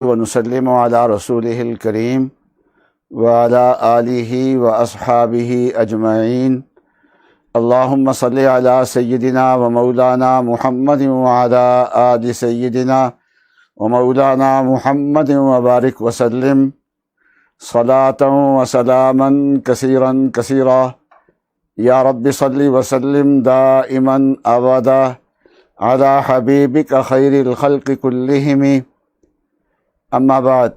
ونسلم علی رسولہ الکریم وعلی آلہ واصحابہ اجمعین۔ اللہم صلی علی سیدنا و مولانا محمد وعلی آل سیدنا و مولانا محمد وبارک وسلم صلاۃ و سلاما کثیرا کثیرا یا رب صلی وسلم دائما ابدا علی حبیبک خیر الخلق کلہم۔ اما بعد،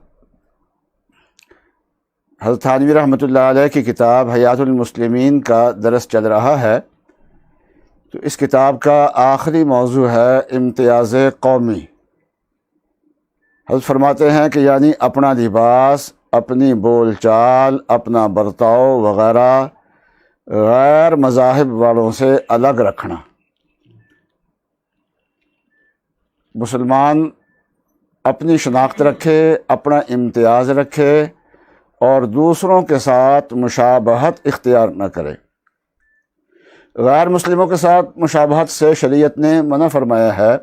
حضرت تھانوی رحمۃ اللہ علیہ کی کتاب حیات المسلمین کا درس چل رہا ہے، تو اس کتاب کا آخری موضوع ہے امتیاز قومی۔ حضرت فرماتے ہیں کہ یعنی اپنا لباس، اپنی بول چال، اپنا برتاؤ وغیرہ غیر مذاہب والوں سے الگ رکھنا۔ مسلمان اپنی شناخت رکھے، اپنا امتیاز رکھے اور دوسروں کے ساتھ مشابہت اختیار نہ کرے۔ غیر مسلموں کے ساتھ مشابہت سے شریعت نے منع فرمایا ہے۔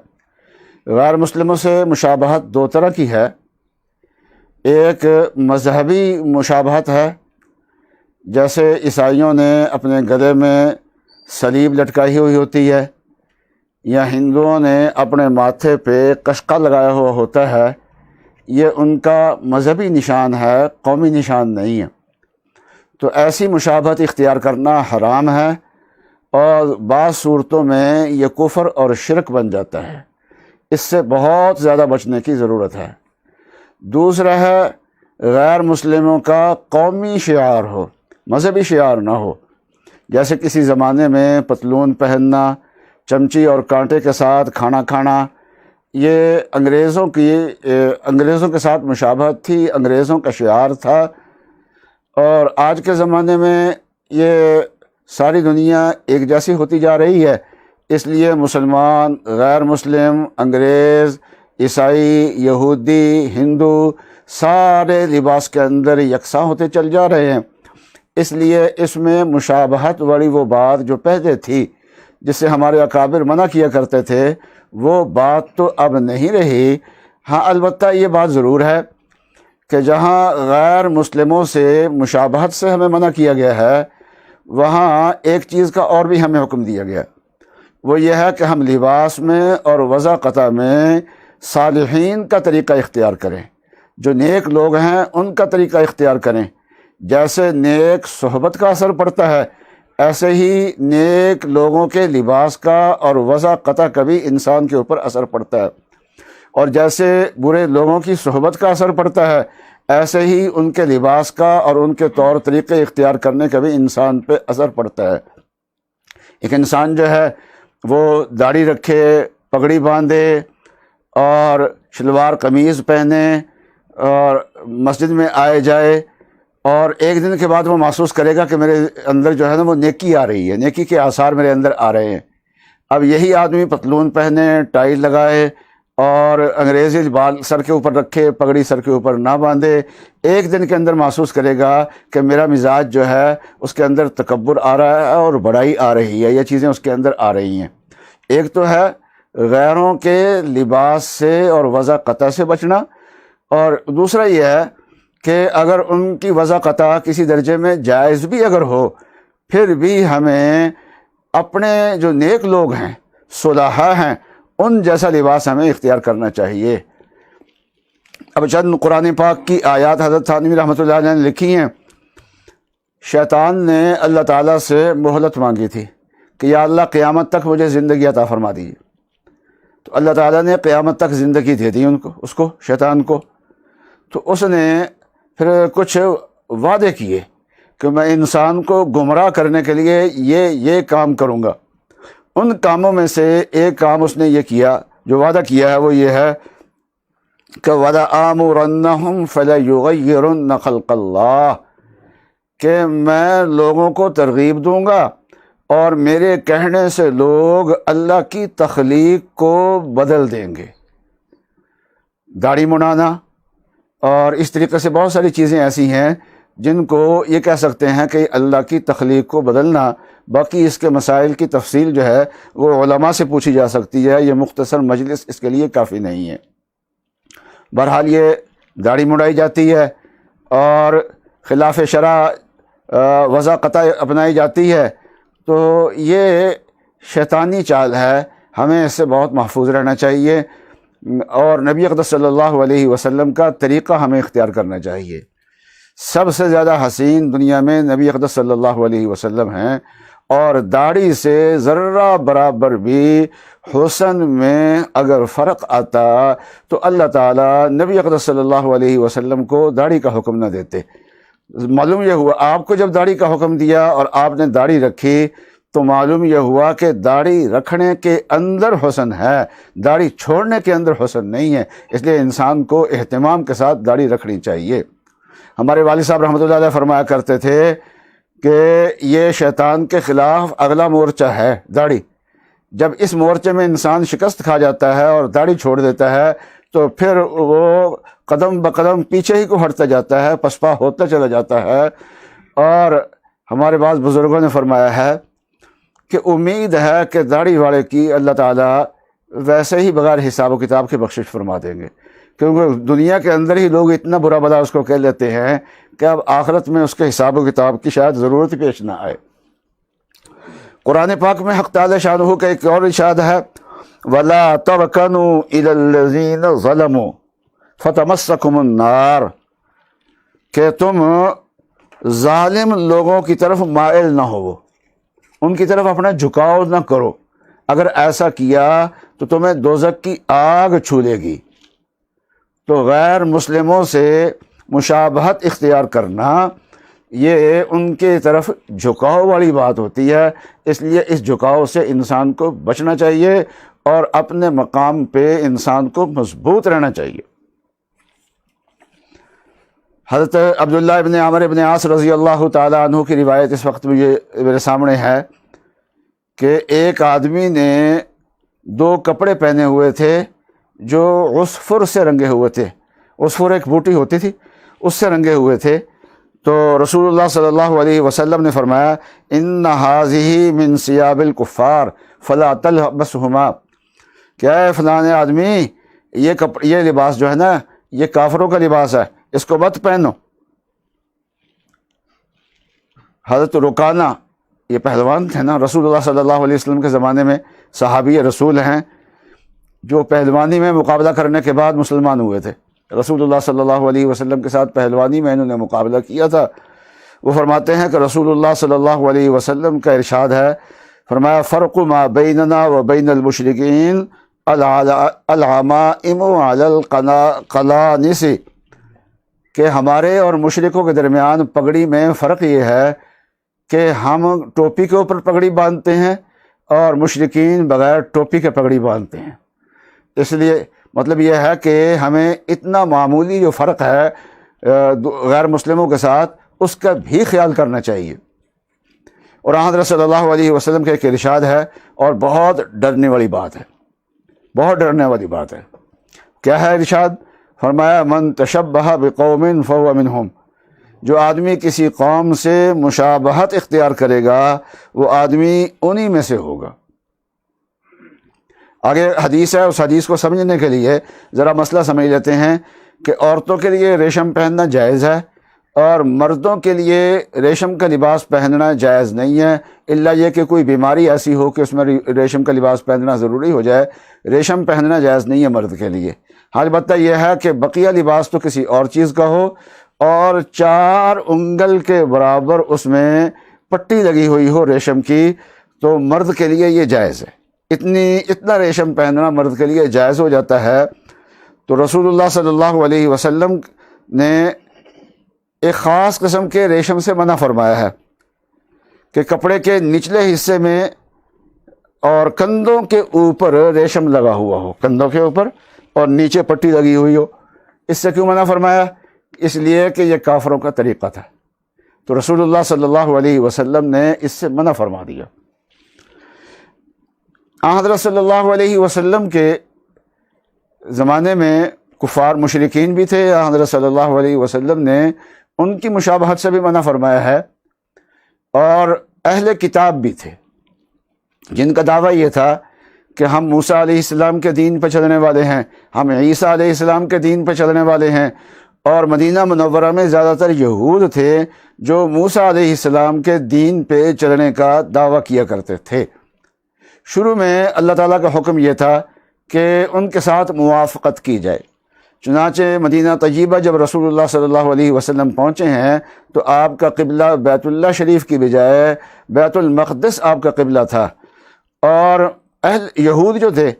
غیر مسلموں سے مشابہت دو طرح کی ہے، ایک مذہبی مشابہت ہے، جیسے عیسائیوں نے اپنے گلے میں صلیب لٹکائی ہوئی ہوتی ہے، یا ہندوؤں نے اپنے ماتھے پہ قشقہ لگایا ہوا ہوتا ہے۔ یہ ان کا مذہبی نشان ہے، قومی نشان نہیں ہے۔ تو ایسی مشابہت اختیار کرنا حرام ہے، اور بعض صورتوں میں یہ کفر اور شرک بن جاتا ہے۔ اس سے بہت زیادہ بچنے کی ضرورت ہے۔ دوسرا ہے غیر مسلموں کا قومی شعار ہو، مذہبی شعار نہ ہو، جیسے کسی زمانے میں پتلون پہننا، چمچی اور کانٹے کے ساتھ کھانا کھانا۔ یہ انگریزوں کے ساتھ مشابہت تھی، انگریزوں کا شعار تھا، اور آج کے زمانے میں یہ ساری دنیا ایک جیسی ہوتی جا رہی ہے، اس لیے مسلمان، غیر مسلم، انگریز، عیسائی، یہودی، ہندو سارے لباس کے اندر یکساں ہوتے چل جا رہے ہیں۔ اس لیے اس میں مشابہت والی وہ بات جو پہلے تھی، جس سے ہمارے اکابر منع کیا کرتے تھے، وہ بات تو اب نہیں رہی۔ ہاں، البتہ یہ بات ضرور ہے کہ جہاں غیر مسلموں سے مشابہت سے ہمیں منع کیا گیا ہے، وہاں ایک چیز کا اور بھی ہمیں حکم دیا گیا، وہ یہ ہے کہ ہم لباس میں اور وضع قطع میں صالحین کا طریقہ اختیار کریں، جو نیک لوگ ہیں ان کا طریقہ اختیار کریں۔ جیسے نیک صحبت کا اثر پڑتا ہے، ایسے ہی نیک لوگوں کے لباس کا اور وضع قطع کا بھی انسان کے اوپر اثر پڑتا ہے، اور جیسے برے لوگوں کی صحبت کا اثر پڑتا ہے، ایسے ہی ان کے لباس کا اور ان کے طور طریقے اختیار کرنے کا بھی انسان پہ اثر پڑتا ہے۔ ایک انسان جو ہے وہ داڑھی رکھے، پگڑی باندھے اور شلوار قمیض پہنے اور مسجد میں آئے جائے، اور ایک دن کے بعد وہ محسوس کرے گا کہ میرے اندر جو ہے نا وہ نیکی آ رہی ہے، نیکی کے آثار میرے اندر آ رہے ہیں۔ اب یہی آدمی پتلون پہنے، ٹائی لگائے اور انگریزی بال سر کے اوپر رکھے، پگڑی سر کے اوپر نہ باندھے، ایک دن کے اندر محسوس کرے گا کہ میرا مزاج جو ہے اس کے اندر تکبر آ رہا ہے اور بڑائی آ رہی ہے، یہ چیزیں اس کے اندر آ رہی ہیں۔ ایک تو ہے غیروں کے لباس سے اور وضع قطع سے بچنا، اور دوسرا یہ ہے کہ اگر ان کی وضع قطع کسی درجے میں جائز بھی اگر ہو، پھر بھی ہمیں اپنے جو نیک لوگ ہیں، صلحاء ہیں، ان جیسا لباس ہمیں اختیار کرنا چاہیے۔ اب چند قرآن پاک کی آیات حضرت تھانوی رحمۃ اللہ علیہ نے لکھی ہیں۔ شیطان نے اللہ تعالیٰ سے مہلت مانگی تھی کہ یا اللہ قیامت تک مجھے زندگی عطا فرما دیجیے، تو اللہ تعالیٰ نے قیامت تک زندگی دے دی اس کو شیطان کو۔ تو اس نے پھر کچھ وعدے کیے کہ میں انسان کو گمراہ کرنے کے لیے یہ کام کروں گا۔ ان کاموں میں سے ایک کام اس نے یہ کیا، جو وعدہ کیا ہے وہ یہ ہے کہ وَلَآمُرَنَّهُمْ فَلَيُغَيِّرُنَّ خَلْقَ اللَّهِ، کہ میں لوگوں کو ترغیب دوں گا اور میرے کہنے سے لوگ اللہ کی تخلیق کو بدل دیں گے۔ داڑھی منڈانا اور اس طریقے سے بہت ساری چیزیں ایسی ہیں جن کو یہ کہہ سکتے ہیں کہ اللہ کی تخلیق کو بدلنا۔ باقی اس کے مسائل کی تفصیل جو ہے وہ علماء سے پوچھی جا سکتی ہے، یہ مختصر مجلس اس کے لیے کافی نہیں ہے۔ بہرحال یہ داڑھی مڑائی جاتی ہے اور خلاف شرع وضع قطع اپنائی جاتی ہے، تو یہ شیطانی چال ہے، ہمیں اس سے بہت محفوظ رہنا چاہیے، اور نبی اقدس صلی اللہ علیہ وسلم کا طریقہ ہمیں اختیار کرنا چاہیے۔ سب سے زیادہ حسین دنیا میں نبی اقدس صلی اللہ علیہ وسلم ہیں، اور داڑھی سے ذرہ برابر بھی حسن میں اگر فرق آتا تو اللہ تعالیٰ نبی اقدس صلی اللہ علیہ وسلم کو داڑھی کا حکم نہ دیتے۔ معلوم یہ ہوا آپ کو جب داڑھی کا حکم دیا اور آپ نے داڑھی رکھی تو معلوم یہ ہوا کہ داڑھی رکھنے کے اندر حسن ہے، داڑھی چھوڑنے کے اندر حسن نہیں ہے، اس لیے انسان کو اہتمام کے ساتھ داڑھی رکھنی چاہیے۔ ہمارے والد صاحب رحمۃ اللہ علیہ فرمایا کرتے تھے کہ یہ شیطان کے خلاف اگلا مورچہ ہے داڑھی، جب اس مورچے میں انسان شکست کھا جاتا ہے اور داڑھی چھوڑ دیتا ہے تو پھر وہ قدم بقدم پیچھے ہی کو ہٹتا جاتا ہے، پسپا ہوتا چلا جاتا ہے۔ اور ہمارے بعض بزرگوں نے فرمایا ہے کہ امید ہے کہ داڑھی والے کی اللہ تعالیٰ ویسے ہی بغیر حساب و کتاب کے بخشش فرما دیں گے، کیونکہ دنیا کے اندر ہی لوگ اتنا برا بلا اس کو کہہ لیتے ہیں کہ اب آخرت میں اس کے حساب و کتاب کی شاید ضرورت پیش نہ آئے۔ قرآن پاک میں حق تعالی شانہ کا ایک اور ارشاد ہے، وَلَا تَرْكَنُوا إِلَى الَّذِينَ ظَلَمُوا فَتَمَسَّكُمُ النَّارُ، کہ تم ظالم لوگوں کی طرف مائل نہ ہو، ان کی طرف اپنا جھکاؤ نہ کرو، اگر ایسا کیا تو تمہیں دوزخ کی آگ چھو لے گی۔ تو غیر مسلموں سے مشابہت اختیار کرنا یہ ان کے طرف جھکاؤ والی بات ہوتی ہے، اس لیے اس جھکاؤ سے انسان کو بچنا چاہیے اور اپنے مقام پہ انسان کو مضبوط رہنا چاہیے۔ حضرت عبداللہ ابن عمرو ابن عاص رضی اللہ تعالیٰ عنہ کی روایت اس وقت مجھے میرے سامنے ہے کہ ایک آدمی نے 2 کپڑے پہنے ہوئے تھے جو عصفر سے رنگے ہوئے تھے، عصفر ایک بوٹی ہوتی تھی، اس سے رنگے ہوئے تھے۔ تو رسول اللہ صلی اللہ علیہ وسلم نے فرمایا، ان هذه من ثياب الكفار فلا تلبسهما، کیا ہے فلاں آدمی یہ لباس جو ہے نا یہ کافروں کا لباس ہے، اس کو مت پہنو۔ حضرت رکانہ یہ پہلوان تھے نا، رسول اللہ صلی اللہ علیہ وسلم کے زمانے میں صحابی رسول ہیں، جو پہلوانی میں مقابلہ کرنے کے بعد مسلمان ہوئے تھے۔ رسول اللہ صلی اللہ علیہ وسلم کے ساتھ پہلوانی میں انہوں نے مقابلہ کیا تھا۔ وہ فرماتے ہیں کہ رسول اللہ صلی اللہ علیہ وسلم کا ارشاد ہے، فرمایا فرق ما بیننا و بین المشرکین العمائم علی القنانس، کہ ہمارے اور مشرکوں کے درمیان پگڑی میں فرق یہ ہے کہ ہم ٹوپی کے اوپر پگڑی باندھتے ہیں اور مشرکین بغیر ٹوپی کے پگڑی باندھتے ہیں۔ اس لیے مطلب یہ ہے کہ ہمیں اتنا معمولی جو فرق ہے غیر مسلموں کے ساتھ اس کا بھی خیال کرنا چاہیے۔ اور حضرت صلی اللہ علیہ وسلم کا ایک ارشاد ہے اور بہت ڈرنے والی بات ہے، بہت ڈرنے والی بات ہے۔ کیا ہے ارشاد؟ فرمایا من تشبہ بقوم فہو منہم، جو آدمی کسی قوم سے مشابہت اختیار کرے گا وہ آدمی انہی میں سے ہوگا۔ آگے حدیث ہے، اس حدیث کو سمجھنے کے لیے ذرا مسئلہ سمجھ لیتے ہیں کہ عورتوں کے لیے ریشم پہننا جائز ہے اور مردوں کے لیے ریشم کا لباس پہننا جائز نہیں ہے، الا یہ کہ کوئی بیماری ایسی ہو کہ اس میں ریشم کا لباس پہننا ضروری ہو جائے، ریشم پہننا جائز نہیں ہے مرد کے لیے۔ البتہ یہ ہے کہ بقیہ لباس تو کسی اور چیز کا ہو اور 4 انگل کے برابر اس میں پٹی لگی ہوئی ہو ریشم کی، تو مرد کے لیے یہ جائز ہے، اتنا ریشم پہننا مرد کے لیے جائز ہو جاتا ہے۔ تو رسول اللہ صلی اللہ علیہ وسلم نے ایک خاص قسم کے ریشم سے منع فرمایا ہے کہ کپڑے کے نچلے حصے میں اور کندھوں کے اوپر ریشم لگا ہوا ہو، کندھوں کے اوپر اور نیچے پٹی لگی ہوئی ہو۔ اس سے کیوں منع فرمایا؟ اس لیے کہ یہ کافروں کا طریقہ تھا، تو رسول اللہ صلی اللہ علیہ وسلم نے اس سے منع فرما دیا۔ حضرت صلی اللہ علیہ وسلم کے زمانے میں کفار مشرکین بھی تھے، حضرت صلی اللہ علیہ وسلم نے ان کی مشابہت سے بھی منع فرمایا ہے، اور اہل کتاب بھی تھے جن کا دعویٰ یہ تھا کہ ہم موسیٰ علیہ السلام کے دین پہ چلنے والے ہیں، ہم عیسیٰ علیہ السلام کے دین پہ چلنے والے ہیں، اور مدینہ منورہ میں زیادہ تر یہود تھے جو موسیٰ علیہ السلام کے دین پہ چلنے کا دعویٰ کیا کرتے تھے۔ شروع میں اللہ تعالیٰ کا حکم یہ تھا کہ ان کے ساتھ موافقت کی جائے۔ چنانچہ مدینہ طیبہ جب رسول اللہ صلی اللہ علیہ وسلم پہنچے ہیں تو آپ کا قبلہ بیت اللہ شریف کی بجائے بیت المقدس آپ کا قبلہ تھا، اور اہل یہود جو تھے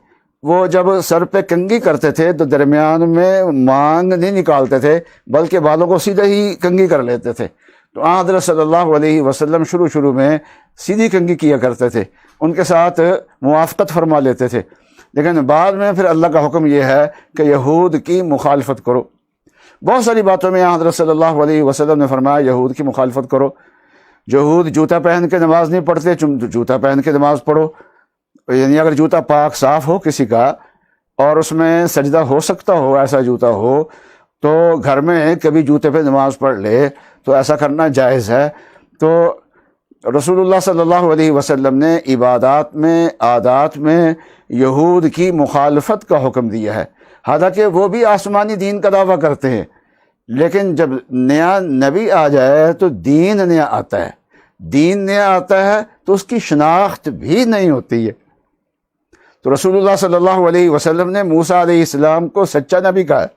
وہ جب سر پہ کنگھی کرتے تھے تو درمیان میں مانگ نہیں نکالتے تھے بلکہ بالوں کو سیدھا ہی کنگھی کر لیتے تھے۔ تو حضرت صلی اللہ علیہ وسلم شروع میں سیدھی کنگھی کیا کرتے تھے، ان کے ساتھ موافقت فرما لیتے تھے، لیکن بعد میں پھر اللہ کا حکم یہ ہے کہ یہود کی مخالفت کرو۔ بہت ساری باتوں میں حضرت صلی اللہ علیہ وسلم نے فرمایا یہود کی مخالفت کرو۔ یہود جوتا پہن کے نماز نہیں پڑھتے، تم جوتا پہن کے نماز پڑھو، یعنی اگر جوتا پاک صاف ہو کسی کا اور اس میں سجدہ ہو سکتا ہو، ایسا جوتا ہو، تو گھر میں کبھی جوتے پہ نماز پڑھ لے تو ایسا کرنا جائز ہے۔ تو رسول اللہ صلی اللہ علیہ وسلم نے عبادات میں، عادات میں یہود کی مخالفت کا حکم دیا ہے، حالانکہ وہ بھی آسمانی دین کا دعویٰ کرتے ہیں، لیکن جب نیا نبی آ جائے تو دین نیا آتا ہے، دین نیا آتا ہے تو اس کی شناخت بھی نہیں ہوتی ہے۔ تو رسول اللہ صلی اللہ علیہ وسلم نے موسیٰ علیہ السلام کو سچا نبی کہا ہے،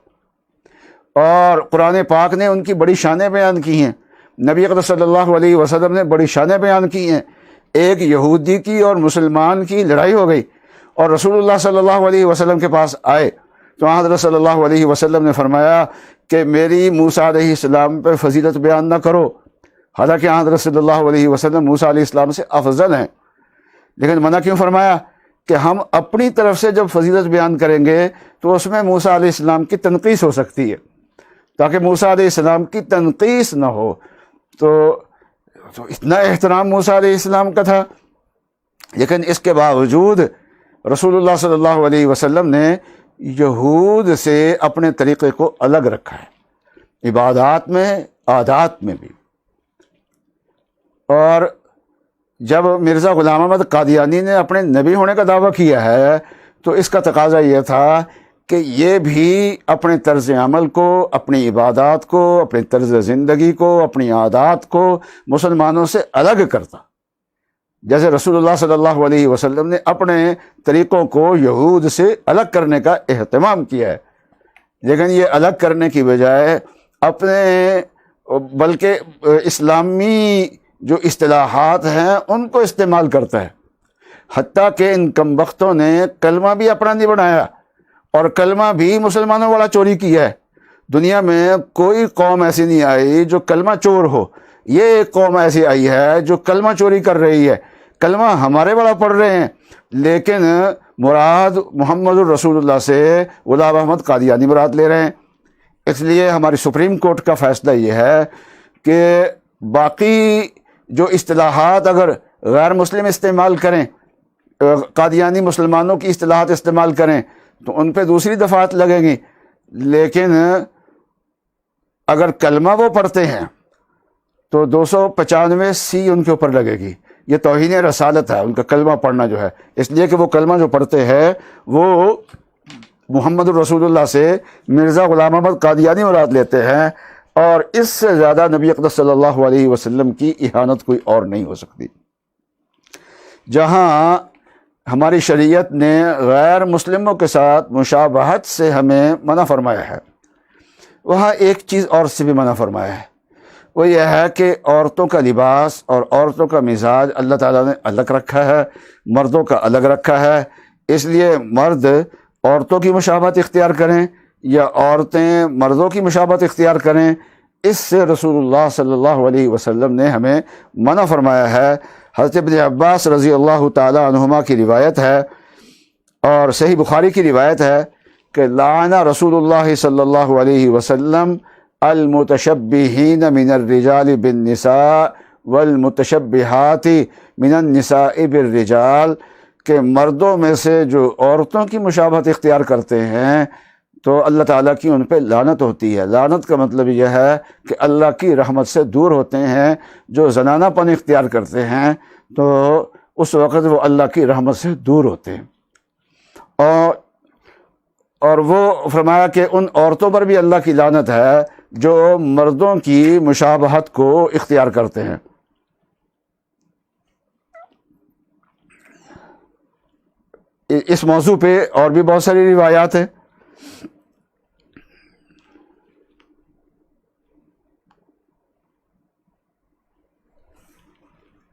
اور قرآن پاک نے ان کی بڑی شانیں بیان کی ہیں، نبی اکرم صلی اللہ علیہ وسلم نے بڑی شانیں بیان کی ہیں۔ ایک یہودی کی اور مسلمان کی لڑائی ہو گئی اور رسول اللہ صلی اللہ علیہ وسلم کے پاس آئے تو حضرت صلی اللہ علیہ وسلم نے فرمایا کہ میری موسیٰ علیہ السلام پہ فضیلت بیان نہ کرو، حالانکہ حضرت صلی اللہ علیہ وسلم موسیٰ علیہ السلام سے افضل ہیں، لیکن منع کیوں فرمایا کہ ہم اپنی طرف سے جب فضیلت بیان کریں گے تو اس میں موسیٰ علیہ السلام کی تنقیص ہو سکتی ہے، تاکہ موسیٰ علیہ السلام کی تنقیص نہ ہو۔ تو اتنا احترام موسیٰ علیہ السلام کا تھا، لیکن اس کے باوجود رسول اللہ صلی اللہ علیہ وسلم نے یہود سے اپنے طریقے کو الگ رکھا ہے، عبادات میں، عادات میں بھی۔ اور جب مرزا غلام احمد قادیانی نے اپنے نبی ہونے کا دعویٰ کیا ہے تو اس کا تقاضا یہ تھا کہ یہ بھی اپنے طرز عمل کو، اپنی عبادات کو، اپنے طرز زندگی کو، اپنی عادات کو مسلمانوں سے الگ کرتا، جیسے رسول اللہ صلی اللہ علیہ وسلم نے اپنے طریقوں کو یہود سے الگ کرنے کا اہتمام کیا ہے، لیکن یہ الگ کرنے کی بجائے اپنے بلکہ اسلامی جو اصطلاحات ہیں ان کو استعمال کرتا ہے، حتیٰ کہ ان کم بختوں نے کلمہ بھی اپنا نہیں بنایا، اور کلمہ بھی مسلمانوں والا چوری کیا ہے۔ دنیا میں کوئی قوم ایسی نہیں آئی جو کلمہ چور ہو، یہ ایک قوم ایسی آئی ہے جو کلمہ چوری کر رہی ہے، کلمہ ہمارے والا پڑھ رہے ہیں، لیکن مراد محمد الرسول اللہ سے غلام احمد قادیانی مراد لے رہے ہیں۔ اس لیے ہماری سپریم کورٹ کا فیصلہ یہ ہے کہ باقی جو اصطلاحات اگر غیر مسلم استعمال کریں، قادیانی مسلمانوں کی اصطلاحات استعمال کریں تو ان پہ دوسری دفعات لگیں گی، لیکن اگر کلمہ وہ پڑھتے ہیں تو 295 ان کے اوپر لگے گی۔ یہ توہین رسالت ہے ان کا کلمہ پڑھنا جو ہے، اس لیے کہ وہ کلمہ جو پڑھتے ہیں وہ محمد الرسول اللہ سے مرزا غلام احمد قادیانی مراد لیتے ہیں، اور اس سے زیادہ نبی اقدس صلی اللہ علیہ وسلم کی اہانت کوئی اور نہیں ہو سکتی۔ جہاں ہماری شریعت نے غیر مسلموں کے ساتھ مشابہت سے ہمیں منع فرمایا ہے، وہاں ایک چیز اور سے بھی منع فرمایا ہے، وہ یہ ہے کہ عورتوں کا لباس اور عورتوں کا مزاج اللہ تعالیٰ نے الگ رکھا ہے، مردوں کا الگ رکھا ہے، اس لیے مرد عورتوں کی مشابہت اختیار کریں یا عورتیں مردوں کی مشابہت اختیار کریں، اس سے رسول اللہ صلی اللہ علیہ وسلم نے ہمیں منع فرمایا ہے۔ حضرت ابن عباس رضی اللہ تعالی عنہما کی روایت ہے اور صحیح بخاری کی روایت ہے کہ لعن رسول اللہ صلی اللہ علیہ وسلم المتشبہین من الرجال بالنساء والمتشبہات من النساء بالرجال، کہ مردوں میں سے جو عورتوں کی مشابہت اختیار کرتے ہیں تو اللہ تعالیٰ کی ان پہ لعنت ہوتی ہے۔ لعنت کا مطلب یہ ہے کہ اللہ کی رحمت سے دور ہوتے ہیں، جو زنانہ پن اختیار کرتے ہیں تو اس وقت وہ اللہ کی رحمت سے دور ہوتے ہیں۔ اور وہ فرمایا کہ ان عورتوں پر بھی اللہ کی لعنت ہے جو مردوں کی مشابہت کو اختیار کرتے ہیں۔ اس موضوع پہ اور بھی بہت ساری روایات ہیں۔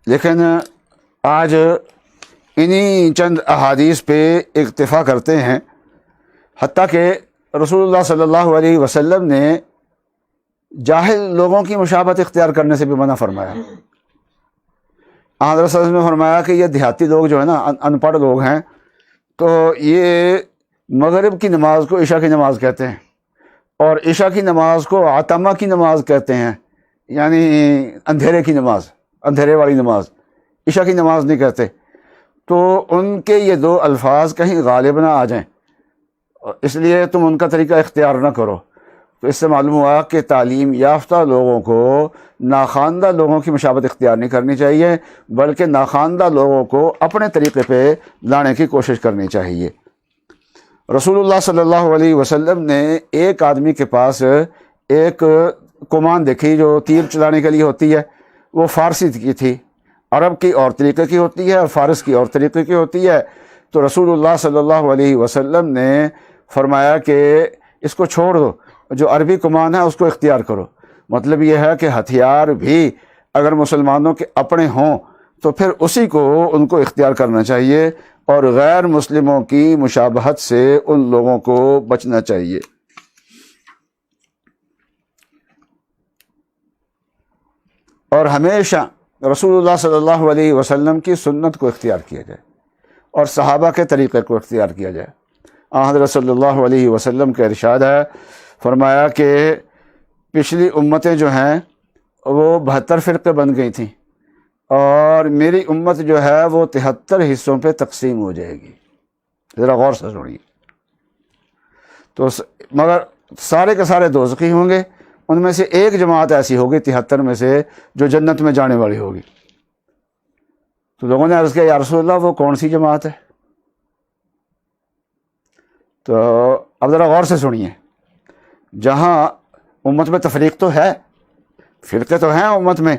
لیکن آج انہی چند احادیث پہ اکتفا کرتے ہیں، حتیٰ کہ رسول اللہ صلی اللہ علیہ وسلم نے جاہل لوگوں کی مشابہت اختیار کرنے سے بھی منع فرمایا۔ حضرت صلی اللہ علیہ وسلم نے فرمایا کہ یہ دیہاتی لوگ جو ہے نا، ان پڑھ لوگ ہیں، تو یہ مغرب کی نماز کو عشاء کی نماز کہتے ہیں، اور عشاء کی نماز کو عتمہ کی نماز کہتے ہیں، یعنی اندھیرے کی نماز، اندھیرے والی نماز، عشاء کی نماز نہیں کہتے۔ تو ان کے یہ دو الفاظ کہیں غالب نہ آ جائیں، اس لیے تم ان کا طریقہ اختیار نہ کرو۔ تو اس سے معلوم ہوا کہ تعلیم یافتہ لوگوں کو ناخواندہ لوگوں کی مشابہت اختیار نہیں کرنی چاہیے، بلکہ ناخواندہ لوگوں کو اپنے طریقے پہ لانے کی کوشش کرنی چاہیے۔ رسول اللہ صلی اللہ علیہ وسلم نے ایک آدمی کے پاس ایک کمان دیکھی جو تیر چلانے کے لیے ہوتی ہے، وہ فارسی کی تھی، عرب کی اور طریقے کی ہوتی ہے اور فارس کی اور طریقے کی ہوتی ہے۔ تو رسول اللہ صلی اللہ علیہ وسلم نے فرمایا کہ اس کو چھوڑ دو، جو عربی کمان ہے اس کو اختیار کرو۔ مطلب یہ ہے کہ ہتھیار بھی اگر مسلمانوں کے اپنے ہوں تو پھر اسی کو ان کو اختیار کرنا چاہیے، اور غیر مسلموں کی مشابہت سے ان لوگوں کو بچنا چاہیے۔ اور ہمیشہ رسول اللہ صلی اللہ علیہ وسلم کی سنت کو اختیار کیا جائے اور صحابہ کے طریقے کو اختیار کیا جائے۔ حضرت صلی اللہ علیہ وسلم کا ارشاد ہے، فرمایا کہ پچھلی امتیں جو ہیں وہ 72 فرقے بن گئی تھیں، اور میری امت جو ہے وہ 73 حصوں پہ تقسیم ہو جائے گی۔ ذرا غور سے سنیے۔ تو مگر سارے کے سارے دوزخی ہوں گے، ان میں سے ایک جماعت ایسی ہوگی 73 میں سے جو جنت میں جانے والی ہوگی۔ تو لوگوں نے عرض کیا، یا رسول اللہ وہ کون سی جماعت ہے؟ تو اب ذرا غور سے سنیے، جہاں امت میں تفریق تو ہے، فرقے تو ہیں امت میں،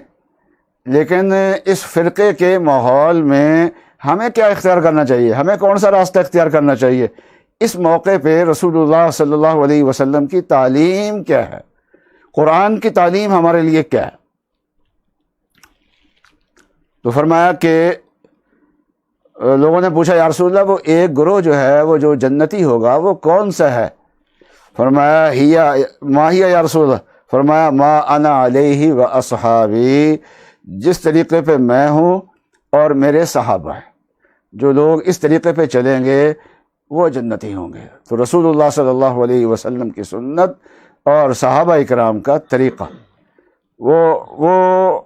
لیکن اس فرقے کے ماحول میں ہمیں کیا اختیار کرنا چاہیے، ہمیں کون سا راستہ اختیار کرنا چاہیے؟ اس موقع پہ رسول اللہ صلی اللہ علیہ وسلم کی تعلیم کیا ہے، قرآن کی تعلیم ہمارے لیے کیا ہے؟ تو فرمایا کہ لوگوں نے پوچھا، یا رسول اللہ وہ ایک گروہ جو ہے وہ جو جنتی ہوگا وہ کون سا ہے؟ فرمایا ما ہی یا رسول اللہ، فرمایا ما انا علیہ و اصحابی، جس طریقے پہ میں ہوں اور میرے صحابہ ہیں، جو لوگ اس طریقے پہ چلیں گے وہ جنتی ہوں گے۔ تو رسول اللہ صلی اللہ علیہ وسلم کی سنت اور صحابہ اکرام کا طریقہ وہ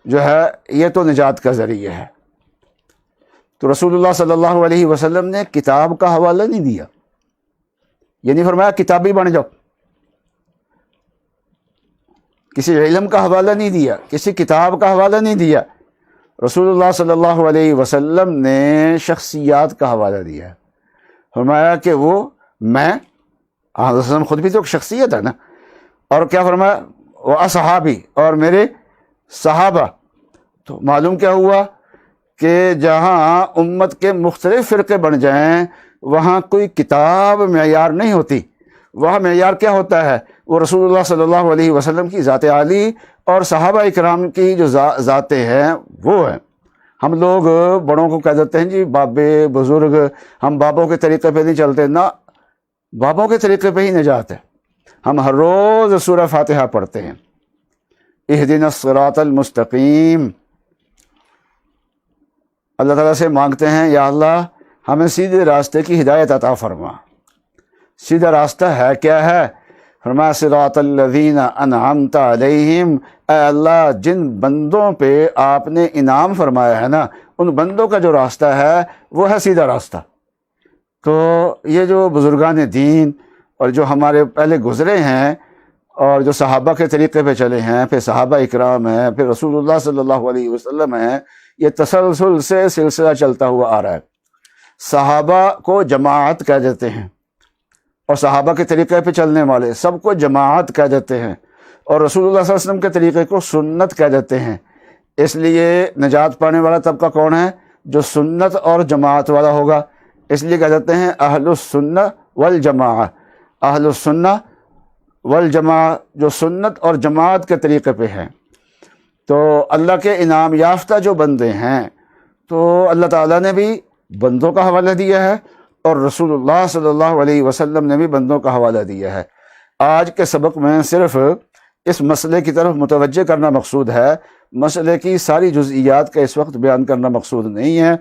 جو ہے یہ تو نجات کا ذریعہ ہے۔ تو رسول اللہ صلی اللہ علیہ وسلم نے کتاب کا حوالہ نہیں دیا، یہ نہیں فرمایا کتابی بن جاؤ، کسی علم کا حوالہ نہیں دیا، کسی کتاب کا حوالہ نہیں دیا۔ رسول اللہ صلی اللہ علیہ وسلم نے شخصیات کا حوالہ دیا، فرمایا کہ وہ میں، حضرت وسلم خود بھی تو ایک شخصیت ہے نا، اور کیا فرمایا وہ اصحابی، اور میرے صحابہ۔ تو معلوم کیا ہوا کہ جہاں امت کے مختلف فرقے بن جائیں وہاں کوئی کتاب معیار نہیں ہوتی، وہاں معیار کیا ہوتا ہے؟ وہ رسول اللہ صلی اللہ علیہ وسلم کی ذات عالی اور صحابہ اکرام کی جو ذاتیں ہیں وہ ہیں۔ ہم لوگ بڑوں کو کہہ دیتے ہیں جی بابے بزرگ، ہم بابوں کے طریقے پہ نہیں چلتے، نہ، بابوں کے طریقے پہ ہی نجات ہے۔ ہم ہر روز سورہ فاتحہ پڑھتے ہیں، اہدنا الصراط المستقیم، اللہ تعالیٰ سے مانگتے ہیں یا اللہ ہمیں سیدھے راستے کی ہدایت عطا فرما۔ سیدھا راستہ ہے کیا ہے؟ فرمایا صراط الذین انعمت علیہم، اے اللہ جن بندوں پہ آپ نے انعام فرمایا ہے نا، ان بندوں کا جو راستہ ہے وہ ہے سیدھا راستہ۔ تو یہ جو بزرگان دین اور جو ہمارے پہلے گزرے ہیں اور جو صحابہ کے طریقے پہ چلے ہیں، پھر صحابہ اکرام ہیں، پھر رسول اللہ صلی اللہ علیہ وسلم ہیں، یہ تسلسل سے سلسلہ چلتا ہوا آ رہا ہے۔ صحابہ کو جماعت کہہ دیتے ہیں، اور صحابہ کے طریقے پہ چلنے والے سب کو جماعت کہہ دیتے ہیں، اور رسول اللہ صلی اللہ علیہ وسلم کے طریقے کو سنت کہہ دیتے ہیں۔ اس لیے نجات پانے والا طبقہ کون ہے؟ جو سنت اور جماعت والا ہوگا، اس لیے کہہ دیتے ہیں اہل السنہ والجماعہ۔ اہل السنہ والجماعہ جو سنت اور جماعت کے طریقے پہ ہیں۔ تو اللہ کے انعام یافتہ جو بندے ہیں، تو اللہ تعالیٰ نے بھی بندوں کا حوالہ دیا ہے، اور رسول اللہ صلی اللہ علیہ وسلم نے بھی بندوں کا حوالہ دیا ہے۔ آج کے سبق میں صرف اس مسئلے کی طرف متوجہ کرنا مقصود ہے، مسئلے کی ساری جزئیات کا اس وقت بیان کرنا مقصود نہیں ہے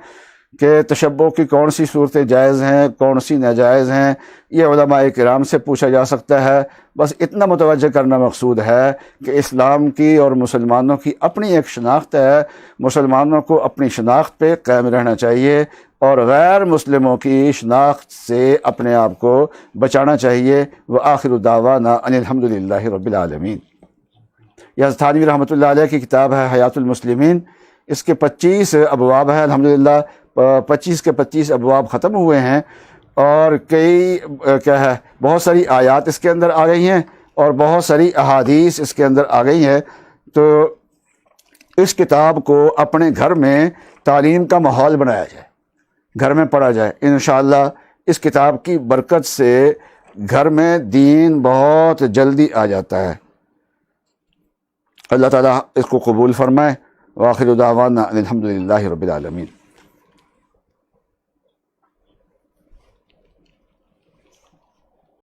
کہ تشبہ کی کون سی صورتیں جائز ہیں، کون سی ناجائز ہیں، یہ علماء کرام سے پوچھا جا سکتا ہے۔ بس اتنا متوجہ کرنا مقصود ہے کہ اسلام کی اور مسلمانوں کی اپنی ایک شناخت ہے، مسلمانوں کو اپنی شناخت پہ قائم رہنا چاہیے، اور غیر مسلموں کی شناخت سے اپنے آپ کو بچانا چاہیے۔ وآخر دعوانا ان الحمد للہ رب العالمین۔ یہ تھانوی رحمۃ اللہ علیہ کی کتاب ہے حیات المسلمین، اس کے 25 ابواب ہیں، الحمدللہ 25 کے 25 ابواب ختم ہوئے ہیں، اور کئی بہت ساری آیات اس کے اندر آ گئی ہیں، اور بہت ساری احادیث اس کے اندر آ گئی ہیں۔ تو اس کتاب کو اپنے گھر میں تعلیم کا ماحول بنایا جائے، گھر میں پڑھا جائے۔ انشاءاللہ اس کتاب کی برکت سے گھر میں دین بہت جلدی آ جاتا ہے۔ اللہ تعالیٰ اس کو قبول فرمائے۔ وآخر دعوانا ان الحمد للہ رب العالمین۔